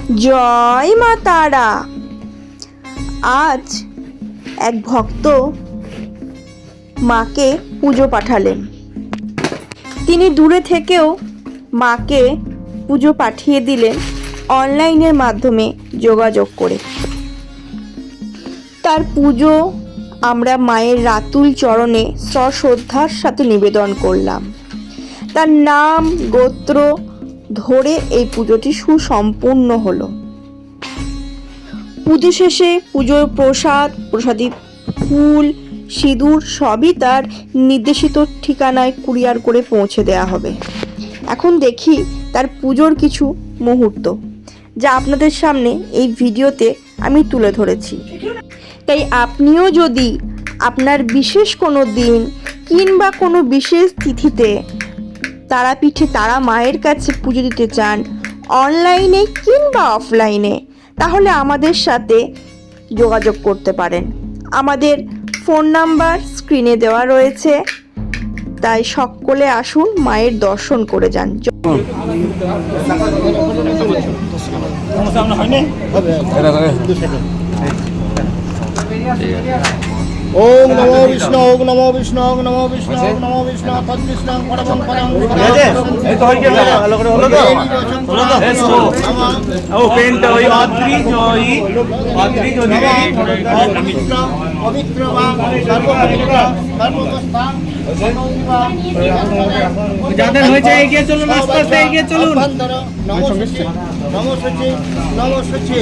জয় মা তারা। আজ এক ভক্ত মাকে পুজো পাঠালেন। তিনি দূরে থেকেও মাকে পুজো পাঠিয়ে দিলেন অনলাইনের মাধ্যমে যোগাযোগ করে। তার পুজো আমরা মায়ের রাতুল চরণে সশ্রদ্ধার সাথে নিবেদন করলাম। তার নাম গোত্র ধরে এই পুজোটি সুসম্পূর্ণ হলো। পুজো শেষে পুজোর প্রসাদী ফুল, সিঁদুর সবই তার নির্দেশিত ঠিকানায় কুরিয়ার করে পৌঁছে দেওয়া হবে। এখন দেখি তার পুজোর কিছু মুহূর্ত, যা আপনাদের সামনে এই ভিডিওতে আমি তুলে ধরেছি। তাই আপনিও যদি আপনার বিশেষ কোনো দিন কিংবা কোনো বিশেষ তিথিতে তারাপীঠে তারা মায়ের কাছে পুজো দিতে চান, অনলাইনে কিংবা অফলাইনে, তাহলে আমাদের সাথে যোগাযোগ করতে পারেন। আমাদের ফোন নাম্বার স্ক্রিনে দেওয়া রয়েছে। তাই সকলে আসুন, মায়ের দর্শন করে যান। ओम नमो विष्णु ओम नमो विष्णु ओम नमो विष्णु ओम नमो विष्णु तद्विष्णु परमं परम এই তো হই গেল ভালো করে হলো তো লেটস গো ও পেনটা ওই অদ্রিজ যদি পবিত্র মা সর্বপবিত্র সর্বস্থান যাদের হয়েছে এগিয়ে চলুন, আস্তে আস্তে এগিয়ে চলুন। নমো সচি নমো সচি